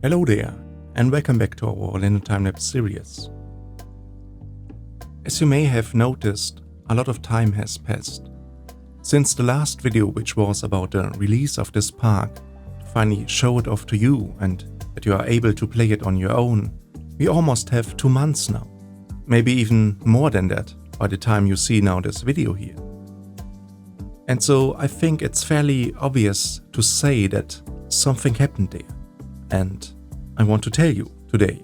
Hello there, and welcome back to our Orlando time-lapse series. As you may have noticed, a lot of time has passed. Since the last video, which was about the release of this park, to finally show it off to you and that you are able to play it on your own, we almost have 2 months now. Maybe even more than that by the time you see now this video here. And so I think it's fairly obvious to say that something happened there. And I want to tell you today.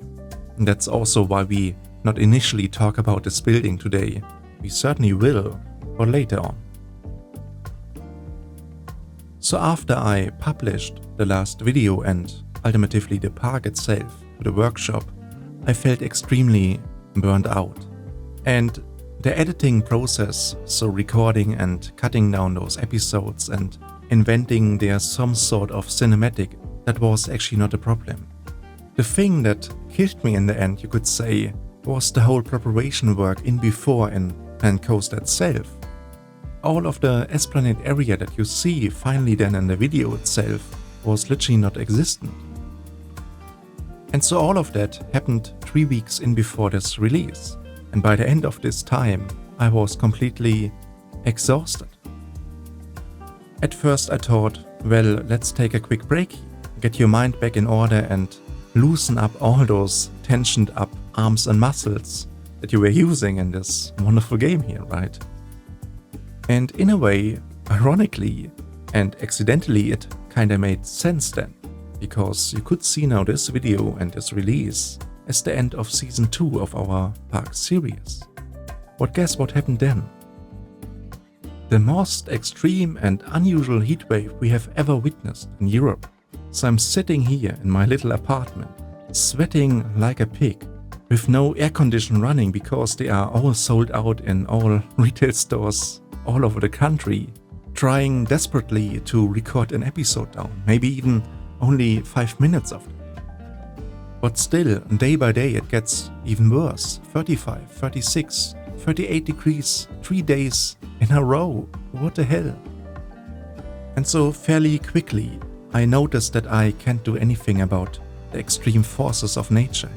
And that's also why we not initially talk about this building today. We certainly will, but later on. So after I published the last video and ultimately the park itself, the workshop, I felt extremely burned out. And the editing process, so recording and cutting down those episodes and inventing there some sort of cinematic, that was actually not a problem. The thing that killed me in the end, you could say, was the whole preparation work in before in Planco itself. All of the Esplanade area that you see finally then in the video itself was literally not existent. And so all of that happened 3 weeks in before this release. And by the end of this time, I was completely exhausted. At first I thought, well, let's take a quick break, get your mind back in order and loosen up all those tensioned up arms and muscles that you were using in this wonderful game here, right? And in a way, ironically and accidentally, it kinda made sense then, because you could see now this video and this release as the end of season 2 of our park series. But guess what happened then? The most extreme and unusual heatwave we have ever witnessed in Europe. So I'm sitting here in my little apartment, sweating like a pig, with no air condition running because they are all sold out in all retail stores all over the country, trying desperately to record an episode down, maybe even only 5 minutes of it. But still, day by day it gets even worse. 35, 36, 38 degrees, 3 days in a row. What the hell? And so fairly quickly, I noticed that I can't do anything about the extreme forces of nature.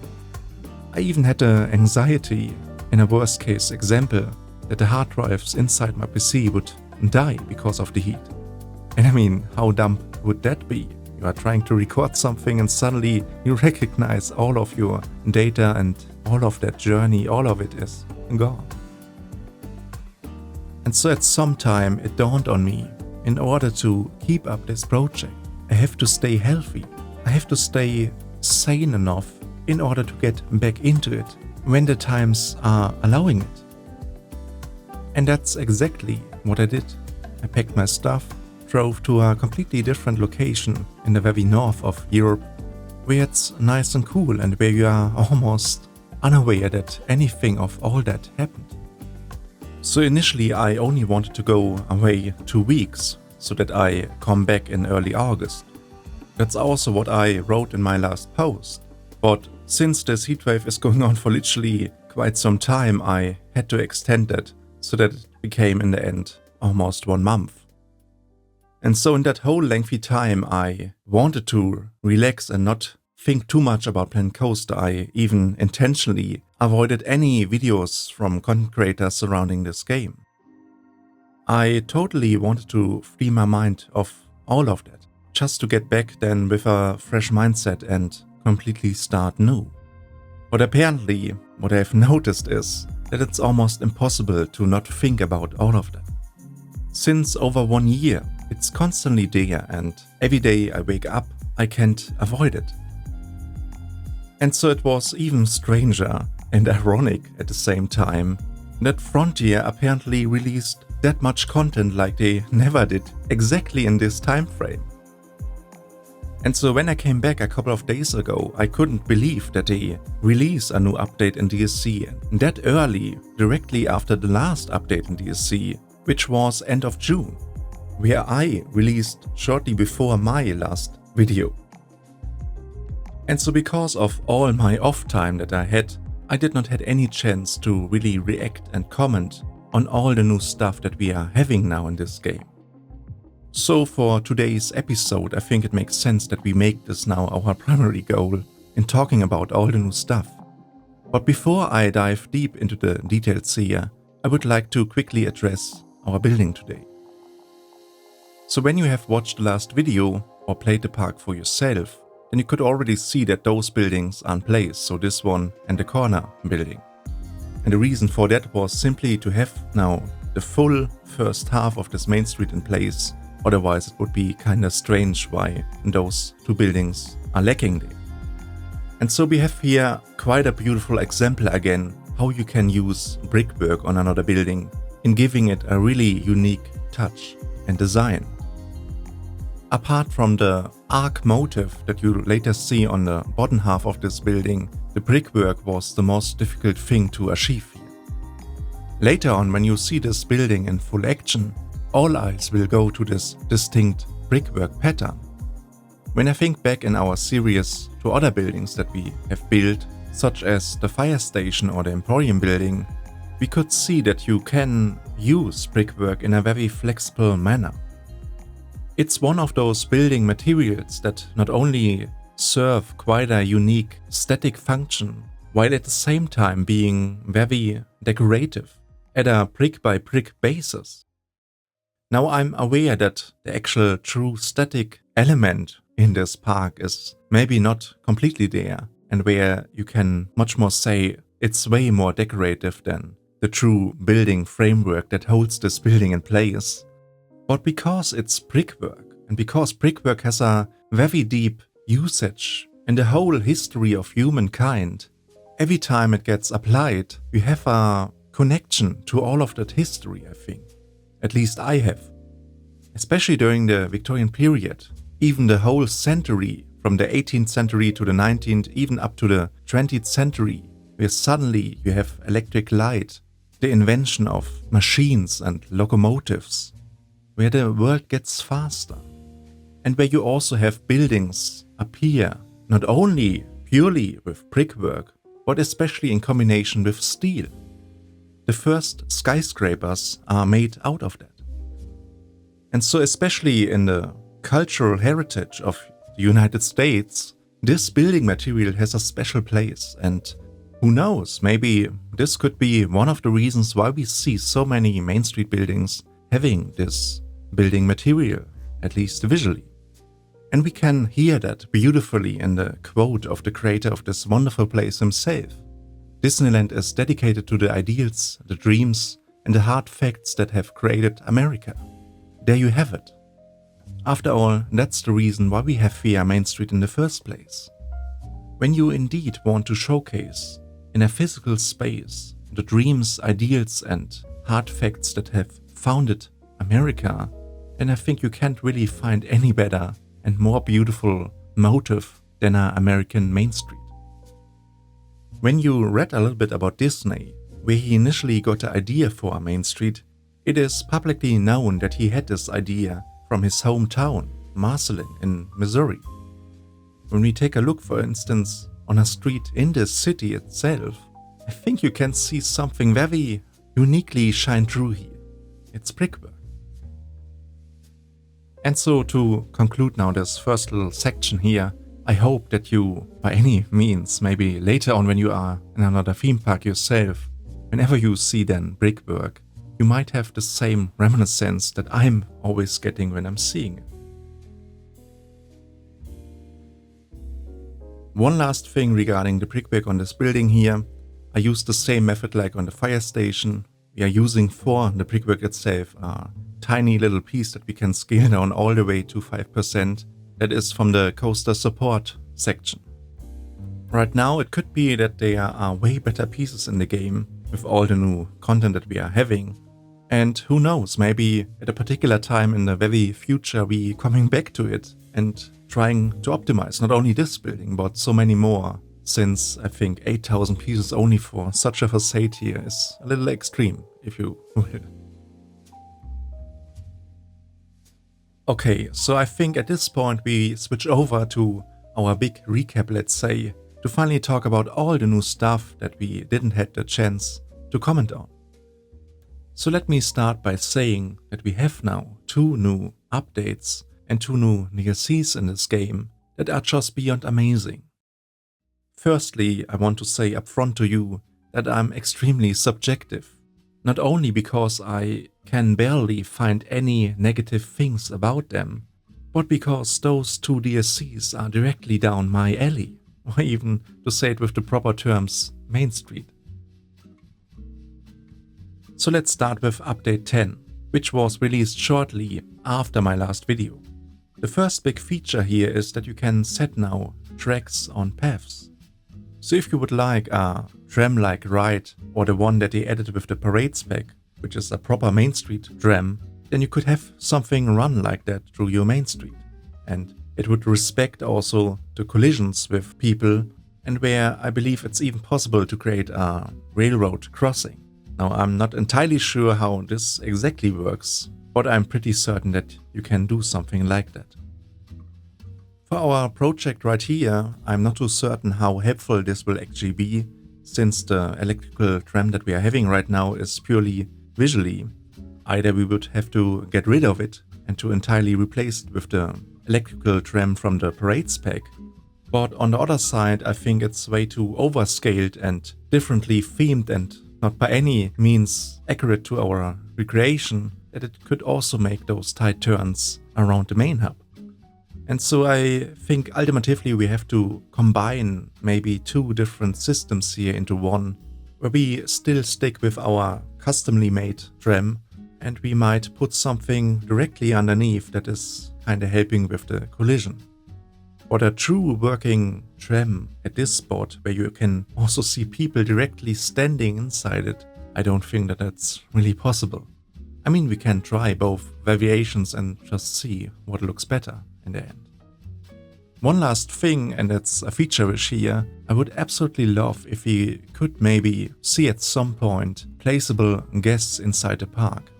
I even had the anxiety, in a worst case example, that the hard drives inside my PC would die because of the heat. And I mean, how dumb would that be? You are trying to record something and suddenly you recognize all of your data and all of that journey, all of it is gone. And so at some time it dawned on me, in order to keep up this project, I have to stay healthy. I have to stay sane enough in order to get back into it when the times are allowing it. And that's exactly what I did. I packed my stuff, drove to a completely different location in the very north of Europe, where it's nice and cool and where you are almost unaware that anything of all that happened. So initially I only wanted to go away 2 weeks, so that I come back in early August. That's also what I wrote in my last post. But since this heatwave is going on for literally quite some time, I had to extend it so that it became in the end almost 1 month. And so in that whole lengthy time I wanted to relax and not think too much about Planco. I even intentionally avoided any videos from content creators surrounding this game. I totally wanted to free my mind of all of that, just to get back then with a fresh mindset and completely start new. But apparently, what I've noticed is that it's almost impossible to not think about all of that. Since over 1 year, it's constantly there and every day I wake up, I can't avoid it. And so it was even stranger and ironic at the same time that Frontier apparently released that much content like they never did exactly in this time frame. And so when I came back a couple of days ago, I couldn't believe that they released a new update in DSC that early, directly after the last update in DSC, which was end of June, where I released shortly before my last video. And so because of all my off time that I had, I did not have any chance to really react and comment on all the new stuff that we are having now in this game. So for today's episode, I think it makes sense that we make this now our primary goal in talking about all the new stuff. But before I dive deep into the details here, I would like to quickly address our building today. So when you have watched the last video or played the park for yourself, then you could already see that those buildings are in place, so this one and the corner building. And the reason for that was simply to have now the full first half of this main street in place, otherwise it would be kinda strange why those two buildings are lacking there. And so we have here quite a beautiful example again, how you can use brickwork on another building in giving it a really unique touch and design. Apart from the arc motif that you later see on the bottom half of this building, the brickwork was the most difficult thing to achieve here. Later on, when you see this building in full action, all eyes will go to this distinct brickwork pattern. When I think back in our series to other buildings that we have built, such as the fire station or the Emporium building, we could see that you can use brickwork in a very flexible manner. It's one of those building materials that not only serve quite a unique static function, while at the same time being very decorative at a brick-by-brick basis. Now I'm aware that the actual true static element in this park is maybe not completely there, and where you can much more say it's way more decorative than the true building framework that holds this building in place. But because it's brickwork, and because brickwork has a very deep usage in the whole history of humankind, every time it gets applied, you have a connection to all of that history, I think. At least I have. Especially during the Victorian period, even the whole century, from the 18th century to the 19th, even up to the 20th century, where suddenly you have electric light, the invention of machines and locomotives, where the world gets faster, and where you also have buildings appear not only purely with brickwork, but especially in combination with steel. The first skyscrapers are made out of that. And so especially in the cultural heritage of the United States, this building material has a special place, and who knows, maybe this could be one of the reasons why we see so many Main Street buildings having this building material, at least visually. And we can hear that beautifully in the quote of the creator of this wonderful place himself. Disneyland is dedicated to the ideals, the dreams, and the hard facts that have created America. There you have it. After all, that's the reason why we have here Main Street in the first place. When you indeed want to showcase in a physical space the dreams, ideals, and hard facts that have founded America, then I think you can't really find any better and more beautiful motive than our American Main Street. When you read a little bit about Disney, where he initially got the idea for a Main Street, it is publicly known that he had this idea from his hometown, Marceline in Missouri. When we take a look, for instance, on a street in the city itself, I think you can see something very uniquely shine through here. It's brickwork. And so to conclude now this first little section here, I hope that you, by any means, maybe later on when you are in another theme park yourself, whenever you see then brickwork, you might have the same reminiscence that I'm always getting when I'm seeing it. One last thing regarding the brickwork on this building here, I used the same method like on the fire station. We are using for the brickwork itself a tiny little piece that we can scale down all the way to 5%. That is from the coaster support section. Right now it could be that there are way better pieces in the game with all the new content that we are having. And who knows, maybe at a particular time in the very future we coming back to it and trying to optimize not only this building but so many more, since I think 8,000 pieces only for such a facade here is a little extreme, if you will. Okay, so I think at this point we switch over to our big recap, let's say, to finally talk about all the new stuff that we didn't have the chance to comment on. So let me start by saying that we have now 2 new updates and 2 new DLCs in this game that are just beyond amazing. Firstly, I want to say upfront to you that I'm extremely subjective. Not only because I can barely find any negative things about them, but because those 2 DLCs are directly down my alley, or even, to say it with the proper terms, Main Street. So let's start with update 10, which was released shortly after my last video. The first big feature here is that you can set now tracks on paths. So if you would like a tram-like ride, or the one that they added with the parade spec, which is a proper Main Street tram, then you could have something run like that through your Main Street. And it would respect also the collisions with people, and where I believe it's even possible to create a railroad crossing. Now, I'm not entirely sure how this exactly works, but I'm pretty certain that you can do something like that. For our project right here, I'm not too certain how helpful this will actually be, since the electrical tram that we are having right now is purely visually. Either we would have to get rid of it and to entirely replace it with the electrical tram from the parade spec. But on the other side, I think it's way too overscaled and differently themed and not by any means accurate to our recreation, that it could also make those tight turns around the main hub. And so I think ultimately we have to combine maybe 2 different systems here into one, where we still stick with our customly made tram, and we might put something directly underneath that is kinda helping with the collision. But a true working tram at this spot, where you can also see people directly standing inside it, I don't think that that's really possible. I mean, we can try both variations and just see what looks better in the end. One last thing, and it's a feature wish here, I would absolutely love if we could maybe see at some point placeable guests inside the park.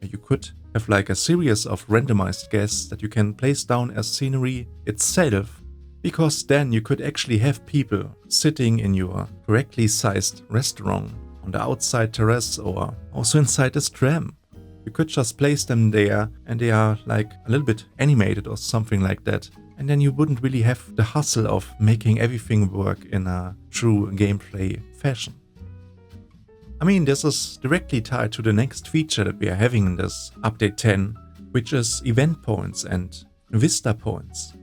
You could have like a series of randomized guests that you can place down as scenery itself, because then you could actually have people sitting in your correctly sized restaurant on the outside terrace or also inside this tram. You could just place them there and they are like a little bit animated or something like that. And then you wouldn't really have the hustle of making everything work in a true gameplay fashion. I mean, this is directly tied to the next feature that we are having in this update 10, which is event points and Vista points.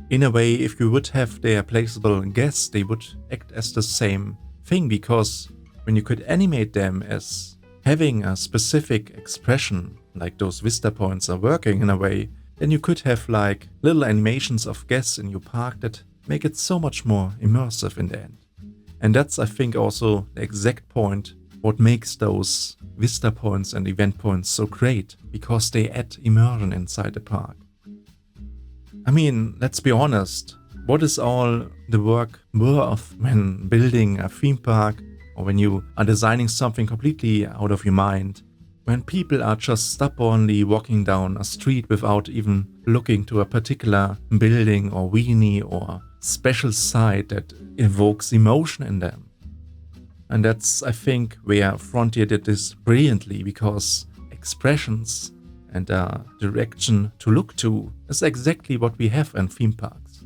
In a way, if you would have their placeable guests, they would act as the same thing, because when you could animate them as having a specific expression, like those Vista points are working in a way, then you could have like little animations of guests in your park that make it so much more immersive in the end. And that's, I think, also the exact point what makes those Vista points and event points so great, because they add immersion inside the park. I mean, let's be honest, what is all the work worth when building a theme park, or when you are designing something completely out of your mind, when people are just stubbornly walking down a street without even looking to a particular building or weenie or special site that evokes emotion in them? And that's, I think, where Frontier did this brilliantly, because expressions and a direction to look to is exactly what we have in theme parks.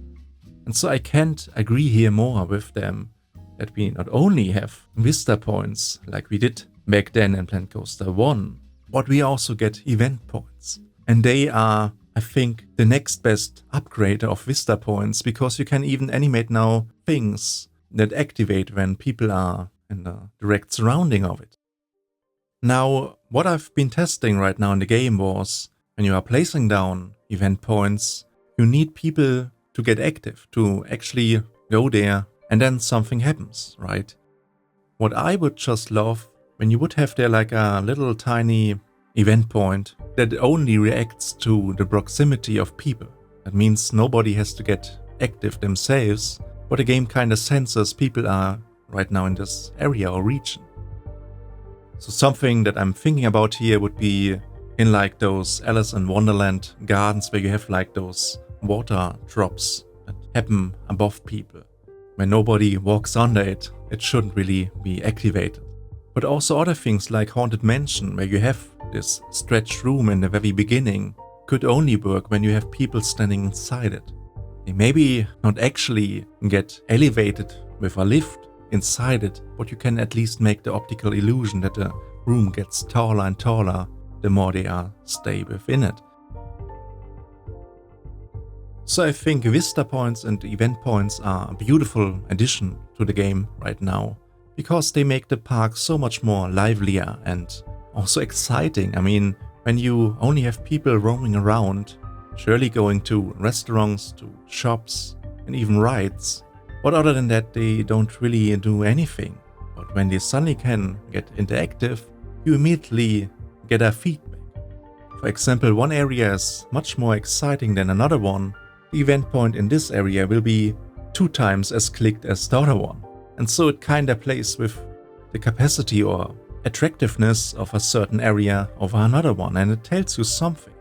And so I can't agree here more with them that we not only have Vista points like we did back then in Planet Coaster 1, but we also get event points. And they are, I think, the next best upgrade of Vista points, because you can even animate now things that activate when people are in the direct surrounding of it. Now, what I've been testing right now in the game was, when you are placing down event points, you need people to get active, to actually go there, and then something happens, right? What I would just love, when you would have there like a little tiny event point that only reacts to the proximity of people. That means nobody has to get active themselves, but the game kind of senses people are right now in this area or region. So something that I'm thinking about here would be in like those Alice in Wonderland gardens, where you have like those water drops that happen above people. When nobody walks under it, it shouldn't really be activated. But also other things like Haunted Mansion, where you have this stretched room in the very beginning, could only work when you have people standing inside it. They maybe not actually get elevated with a lift inside it, but you can at least make the optical illusion that the room gets taller and taller the more they stay within it. So I think Vista points and event points are a beautiful addition to the game right now, because they make the park so much more livelier and also exciting. I mean, when you only have people roaming around, surely going to restaurants, to shops, and even rides, but other than that they don't really do anything. But when they suddenly can get interactive, you immediately get a feedback. For example, one area is much more exciting than another one. The event point in this area will be 2 times as clicked as the other one. And so it kinda plays with the capacity or attractiveness of a certain area over another one, and it tells you something.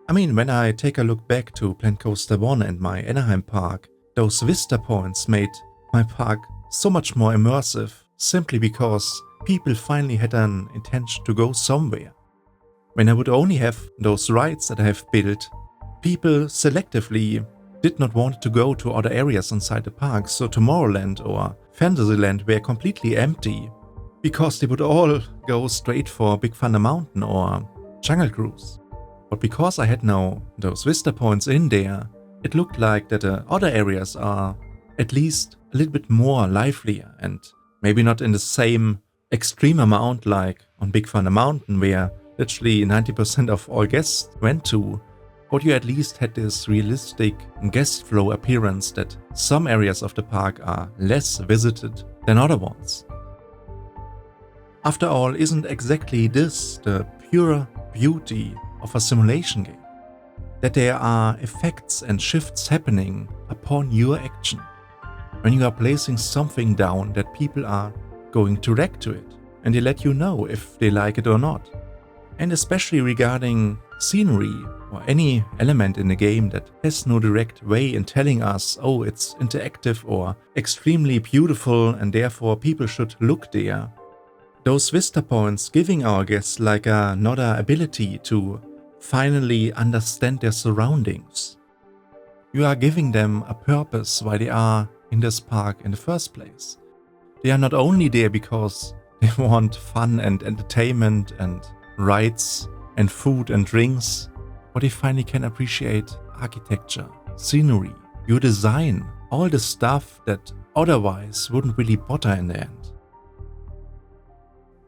I mean, when I take a look back to Planco 1 and my Anaheim park, those Vista points made my park so much more immersive, simply because people finally had an intention to go somewhere. When I would only have those rides that I have built, people selectively did not want to go to other areas inside the park, so Tomorrowland or Fantasyland were completely empty, because they would all go straight for Big Thunder Mountain or Jungle Cruise. But because I had now those Vista points in there, it looked like that the other areas are at least a little bit more livelier, and maybe not in the same extreme amount like on Big Thunder Mountain, where literally 90% of all guests went to, but you at least had this realistic guest flow appearance that some areas of the park are less visited than other ones. After all, isn't exactly this the pure beauty of a simulation game? That there are effects and shifts happening upon your action. When you are placing something down, that people are going to react to it, and they let you know if they like it or not. And especially regarding scenery or any element in the game that has no direct way in telling us, oh, it's interactive or extremely beautiful and therefore people should look there. Those Vista points giving our guests like another ability to finally understand their surroundings. You are giving them a purpose why they are in this park in the first place. They are not only there because they want fun and entertainment and rides and food and drinks, but they finally can appreciate architecture, scenery, your design, all the stuff that otherwise wouldn't really bother in the end.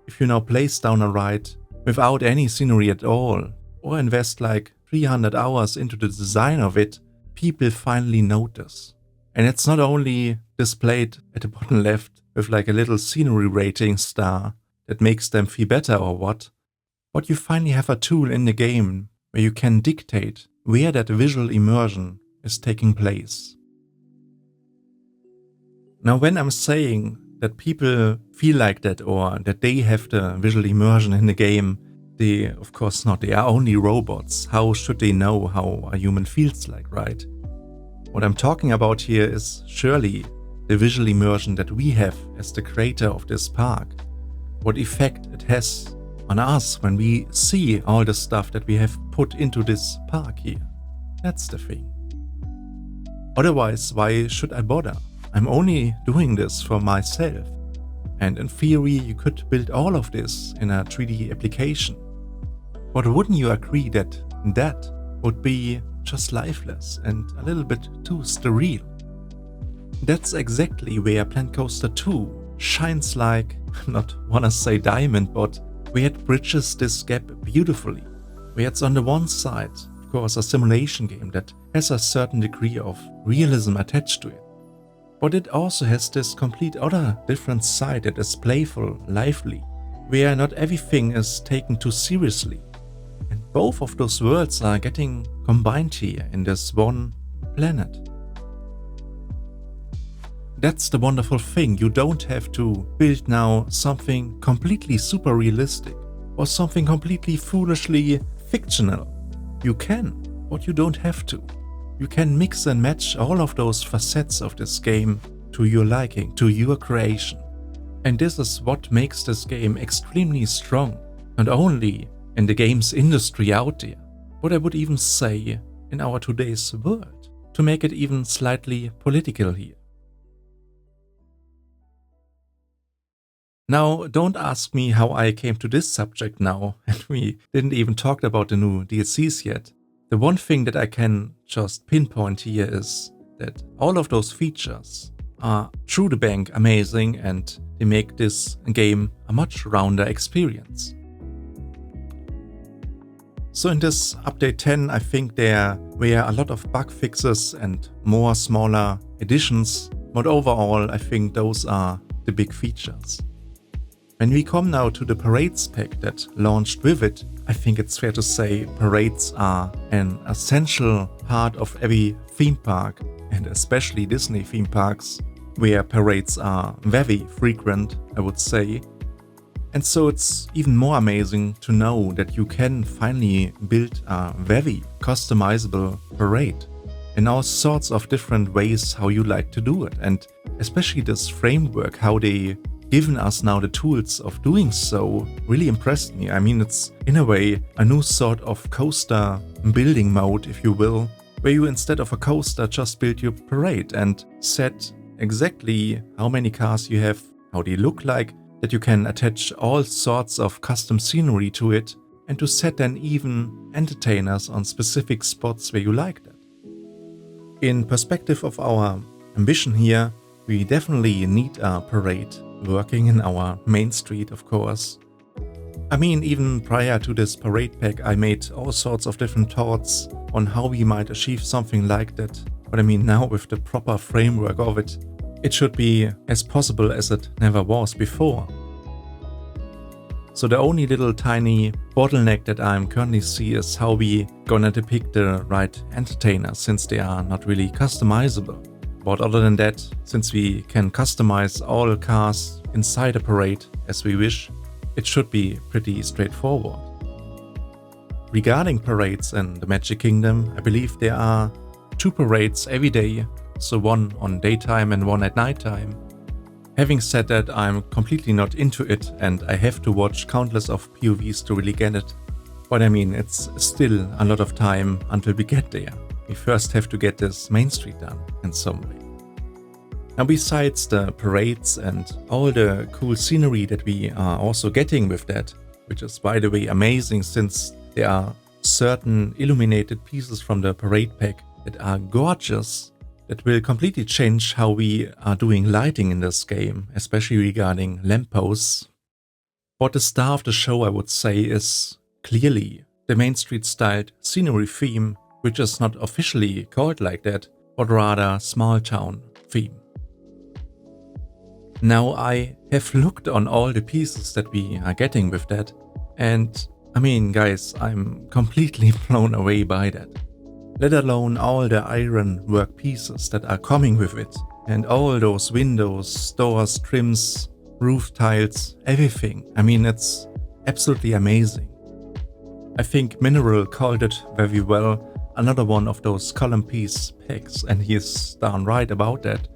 If you now place down a ride without any scenery at all, or invest like 300 hours into the design of it, people finally notice. And it's not only displayed at the bottom left with like a little scenery rating star that makes them feel better or what, but you finally have a tool in the game where you can dictate where that visual immersion is taking place. Now, when I'm saying that people feel like that or that they have the visual immersion in the game, they, of course not, they are only robots. How should they know how a human feels like, right? What I'm talking about here is surely the visual immersion that we have as the creator of this park. What effect it has on us when we see all the stuff that we have put into this park here. That's the thing. Otherwise, why should I bother? I'm only doing this for myself. And in theory, you could build all of this in a 3D application. But wouldn't you agree that that would be just lifeless and a little bit too sterile? That's exactly where Planco 2 shines like, not wanna say diamond, but where it bridges this gap beautifully. Where it's on the one side, of course, a simulation game that has a certain degree of realism attached to it. But it also has this complete other different side that is playful, lively, where not everything is taken too seriously. And both of those worlds are getting combined here in this one planet. That's the wonderful thing. You don't have to build now something completely super realistic or something completely foolishly fictional. You can, but you don't have to. You can mix and match all of those facets of this game to your liking, to your creation. And this is what makes this game extremely strong. Not only in the games industry out there. What I would even say in our today's world, to make it even slightly political here. Now, don't ask me how I came to this subject now, and we didn't even talk about the new DLCs yet. The one thing that I can just pinpoint here is that all of those features are through the bank amazing, and they make this game a much rounder experience. So in this update 10, I think there were a lot of bug fixes and more smaller additions, but overall I think those are the big features. When we come now to the parades pack that launched with it, I think it's fair to say parades are an essential part of every theme park, and especially Disney theme parks, where parades are very frequent, I would say. And so it's even more amazing to know that you can finally build a very customizable parade in all sorts of different ways how you like to do it. And especially this framework, how they given us now the tools of doing so, really impressed me. I mean, it's in a way a new sort of coaster building mode, if you will, where you instead of a coaster just build your parade and set exactly how many cars you have, how they look like, that you can attach all sorts of custom scenery to it, and to set then even entertainers on specific spots where you like that. In perspective of our ambition here, we definitely need a parade working in our main street, of course. I mean, even prior to this parade pack, I made all sorts of different thoughts on how we might achieve something like that. But I mean, now with the proper framework of it, it should be as possible as it never was before. So the only little tiny bottleneck that I'm currently see is how we gonna depict the right entertainers, since they are not really customizable. But other than that, since we can customize all cars inside a parade as we wish, it should be pretty straightforward. Regarding parades in the Magic Kingdom, I believe there are 2 parades every day, so one on daytime and one at nighttime. Having said that, I'm completely not into it, and I have to watch countless of POVs to really get it. But I mean, it's still a lot of time until we get there. We first have to get this Main Street done in some way. Now, besides the parades and all the cool scenery that we are also getting with that, which is by the way amazing since there are certain illuminated pieces from the parade pack that are gorgeous, that will completely change how we are doing lighting in this game, especially regarding lampposts. But the star of the show, I would say, is clearly the Main Street styled scenery theme, which is not officially called like that, but rather small town theme. Now, I have looked on all the pieces that we are getting with that, and I mean, guys, I'm completely blown away by that. Let alone all the iron work pieces that are coming with it, and all those windows, doors, trims, roof tiles, everything. I mean, it's absolutely amazing. I think Mineral called it very well, another one of those column piece packs, and he is darn right about that.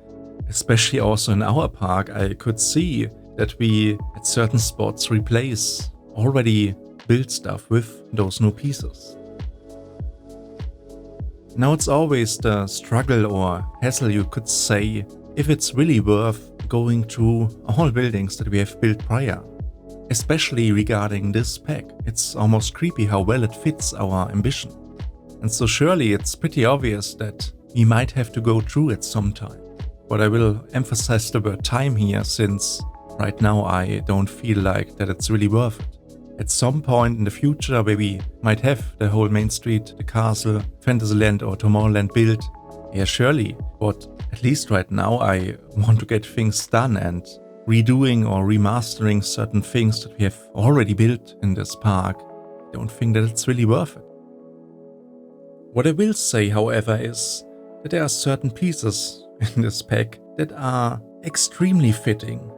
Especially also in our park, I could see that we at certain spots replace already built stuff with those new pieces. Now, it's always the struggle or hassle, you could say, if it's really worth going through all buildings that we have built prior. Especially regarding this pack, it's almost creepy how well it fits our ambition. And so surely it's pretty obvious that we might have to go through it sometime. But I will emphasize the word time here, since right now I don't feel like that it's really worth it. At some point in the future where we might have the whole Main Street, the castle, Fantasyland or Tomorrowland built, yeah surely, but at least right now I want to get things done, and redoing or remastering certain things that we have already built in this park, I don't think that it's really worth it. What I will say, however, is that there are certain pieces in this pack that are extremely fitting.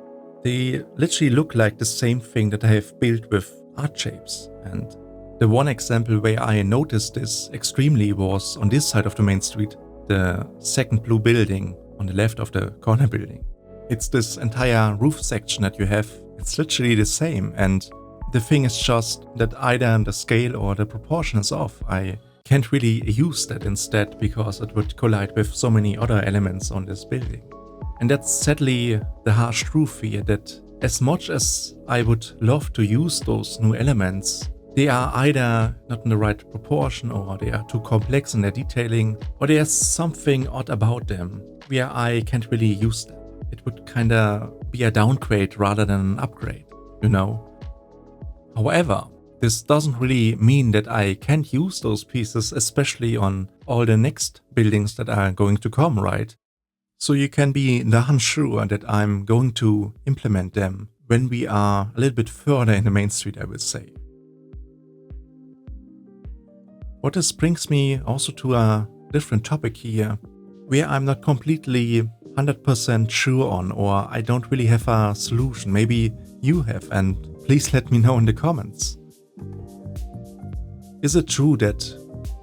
They literally look like the same thing that I have built with art shapes, and the one example where I noticed this extremely was on this side of the Main Street, the second blue building on the left of the corner building. It's this entire roof section that you have, it's literally the same, and The thing is just that either the scale or the proportion is off. I can't really use that instead because it would collide with so many other elements on this building. And that's sadly the harsh truth here, that as much as I would love to use those new elements, they are either not in the right proportion, or they are too complex in their detailing, or there's something odd about them where I can't really use them. It would kinda be a downgrade rather than an upgrade, you know? However, this doesn't really mean that I can't use those pieces, especially on all the next buildings that are going to come, right? So you can be darn sure that I'm going to implement them when we are a little bit further in the main street, I would say. What this brings me also to a different topic here, where I'm not completely 100% sure on, or I don't really have a solution. Maybe you have, and please let me know in the comments. Is it true that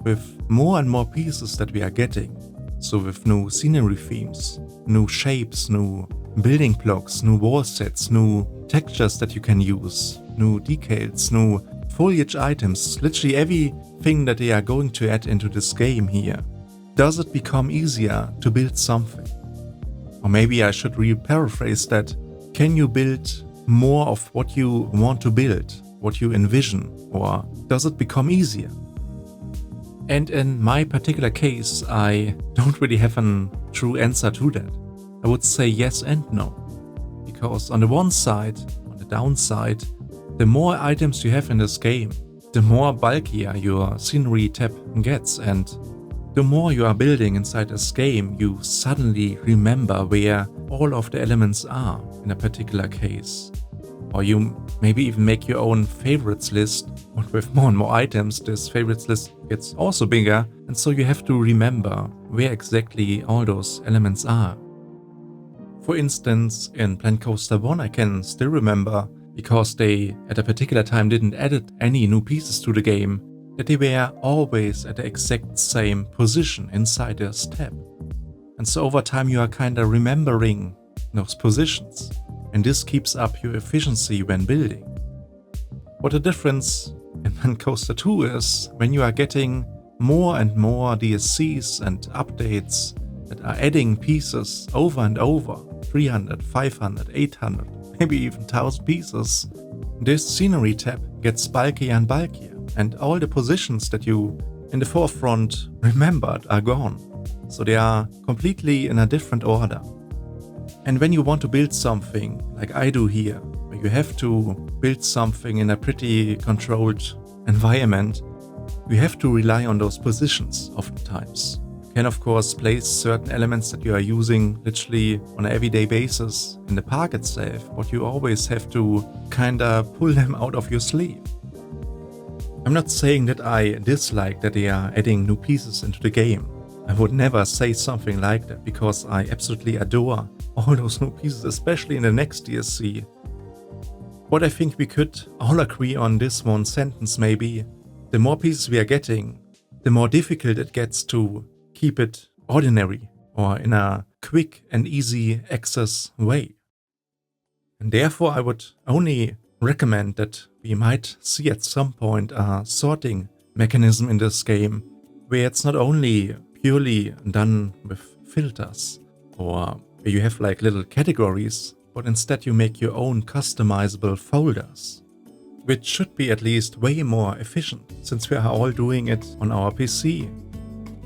with more and more pieces that we are getting, so with new scenery themes, new shapes, new building blocks, new wall sets, new textures that you can use, new decals, new foliage items, literally everything that they are going to add into this game here, does it become easier to build something? Or maybe I should re-paraphrase that. Can you build more of what you want to build, what you envision, or does it become easier? And in my particular case, I don't really have a true answer to that. I would say yes and no. Because on the one side, on the downside, the more items you have in this game, the more bulkier your scenery tab gets, and the more you are building inside this game, you suddenly remember where all of the elements are in a particular case. Or you maybe even make your own favorites list, but with more and more items, this favorites list gets also bigger, and so you have to remember where exactly all those elements are. For instance, in Planco 1, I can still remember, because they at a particular time didn't add any new pieces to the game, that they were always at the exact same position inside this tab. And so over time you are kinda remembering those positions, and this keeps up your efficiency when building. What the difference in Planco 2 is, when you are getting more and more DLCs and updates that are adding pieces over and over, 300, 500, 800, maybe even 1000 pieces, this scenery tab gets bulkier and bulkier, and all the positions that you in the forefront remembered are gone. So they are completely in a different order. And when you want to build something, like I do here, where you have to build something in a pretty controlled environment, you have to rely on those positions oftentimes. You can of course place certain elements that you are using literally on an everyday basis in the park itself, but you always have to kinda pull them out of your sleeve. I'm not saying that I dislike that they are adding new pieces into the game. I would never say something like that, because I absolutely adore all those new pieces, especially in the next DLC. What I think we could all agree on this one sentence maybe: the more pieces we are getting, the more difficult it gets to keep it ordinary or in a quick and easy access way. And therefore I would only recommend that we might see at some point a sorting mechanism in this game, where it's not only purely done with filters, or where you have like little categories, but instead you make your own customizable folders, which should be at least way more efficient, since we are all doing it on our PC.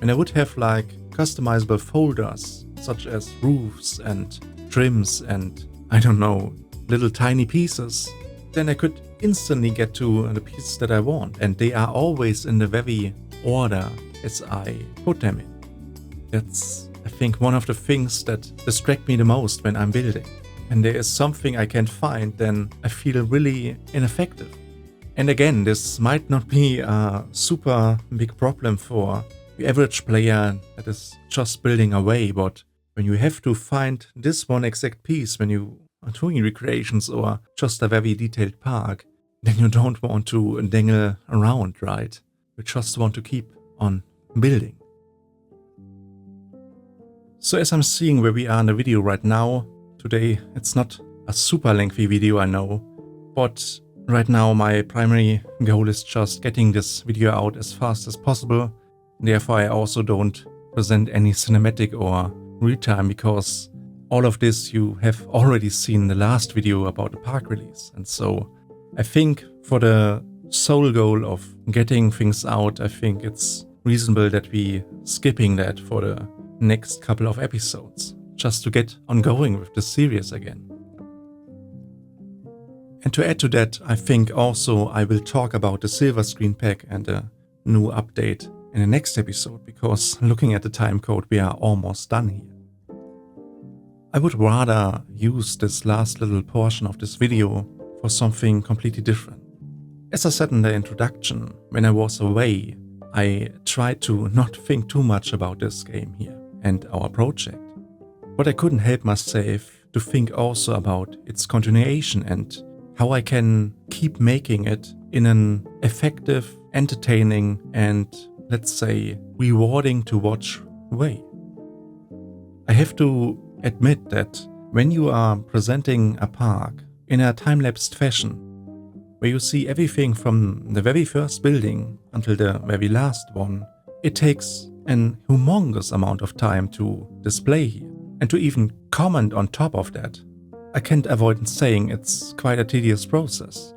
And I would have like customizable folders, such as roofs and trims and, I don't know, little tiny pieces, then I could instantly get to the pieces that I want, and they are always in the very order as I put them in. That's, I think, one of the things that distract me the most when I'm building. And there is something I can't find, then I feel really ineffective. And again, this might not be a super big problem for the average player that is just building away, but when you have to find this one exact piece when you are doing recreations or just a very detailed park, then you don't want to dangle around, right? You just want to keep on building. So as I'm seeing where we are in the video right now, today it's not a super lengthy video, I know, but Right now my primary goal is just getting this video out as fast as possible. Therefore I also don't present any cinematic or real time, because all of this you have already seen in the last video about the park release. And so I think for the sole goal of getting things out, I think it's reasonable that we skipping that for the next couple of episodes, just to get ongoing with the series again. And to add to that, I think also I will talk about the silver screen pack and a new update in the next episode, because looking at the time code, we are almost done here. I would rather use this last little portion of this video for something completely different. As I said in the introduction, when I was away, I tried to not think too much about this game here and our project. But I couldn't help myself to think also about its continuation and how I can keep making it in an effective, entertaining and, let's say, rewarding to watch way. I have to admit that when you are presenting a park in a time-lapsed fashion, where you see everything from the very first building until the very last one, it takes an humongous amount of time to display here. And to even comment on top of that, I can't avoid saying it's quite a tedious process.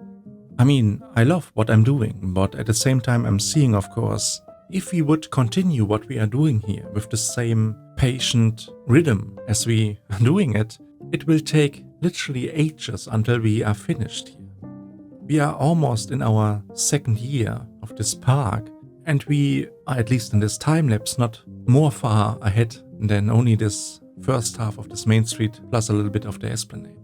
I mean, I love what I'm doing, but at the same time I'm seeing, of course, if we would continue what we are doing here with the same patient rhythm as we are doing it, it will take literally ages until we are finished here. We are almost in our second year of this park, and we are, at least in this time lapse, not more far ahead than only this first half of this main street plus a little bit of the esplanade.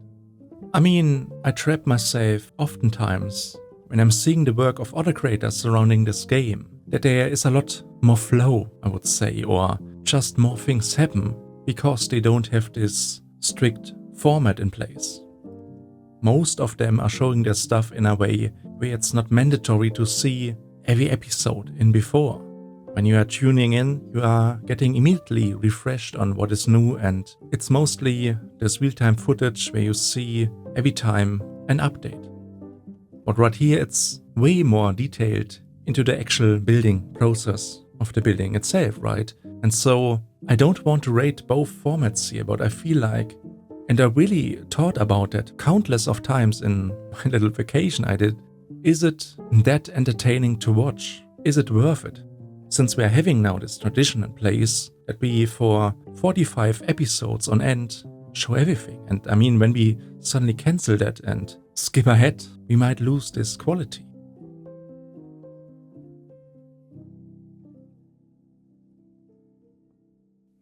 I mean, I trap myself oftentimes when I'm seeing the work of other creators surrounding this game, that there is a lot more flow, I would say, or just more things happen because they don't have this strict format in place. Most of them are showing their stuff in a way where it's not mandatory to see every episode in before. When you are tuning in, you are getting immediately refreshed on what is new, and it's mostly this real-time footage where you see every time an update. But right here it's way more detailed into the actual building process of the building itself, right? And so I don't want to rate both formats here, but I feel like, and I really thought about that countless of times in my little vacation I did, is it that entertaining to watch? Is it worth it? Since we are having now this tradition in place that we for 45 episodes on end show everything. And I mean, when we suddenly cancel that and skip ahead, we might lose this quality.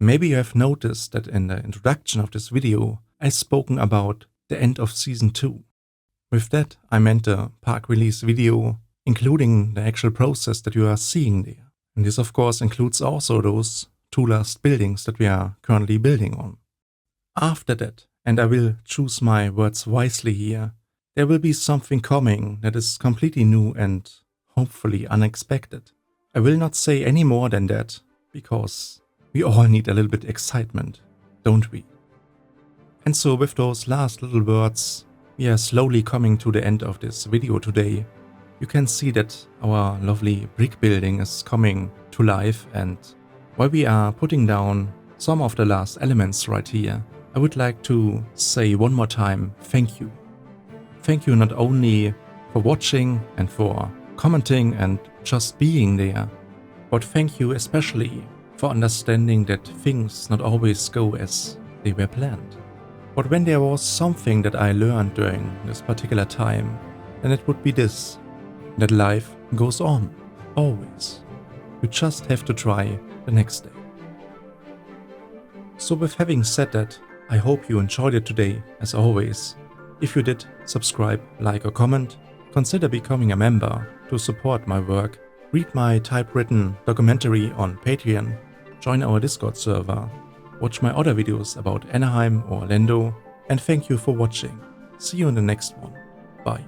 Maybe you have noticed that in the introduction of this video, I've spoken about the end of Season 2. With that, I meant the park release video, including the actual process that you are seeing there. And this of course includes also those two last buildings that we are currently building on. After that, and I will choose my words wisely here, there will be something coming that is completely new and hopefully unexpected. I will not say any more than that, because we all need a little bit excitement, don't we? And so with those last little words, we are slowly coming to the end of this video today. You can see that our lovely brick building is coming to life, and while we are putting down some of the last elements right here, I would like to say one more time thank you. Thank you not only for watching and for commenting and just being there, but thank you especially for understanding that things not always go as they were planned. But when there was something that I learned during this particular time, then it would be this: that life goes on, always. You just have to try the next day. So with having said that, I hope you enjoyed it today, as always. If you did, subscribe, like or comment, consider becoming a member to support my work, read my typewritten documentary on Patreon, join our Discord server, watch my other videos about Anaheim or Orlando, and thank you for watching. See you in the next one. Bye.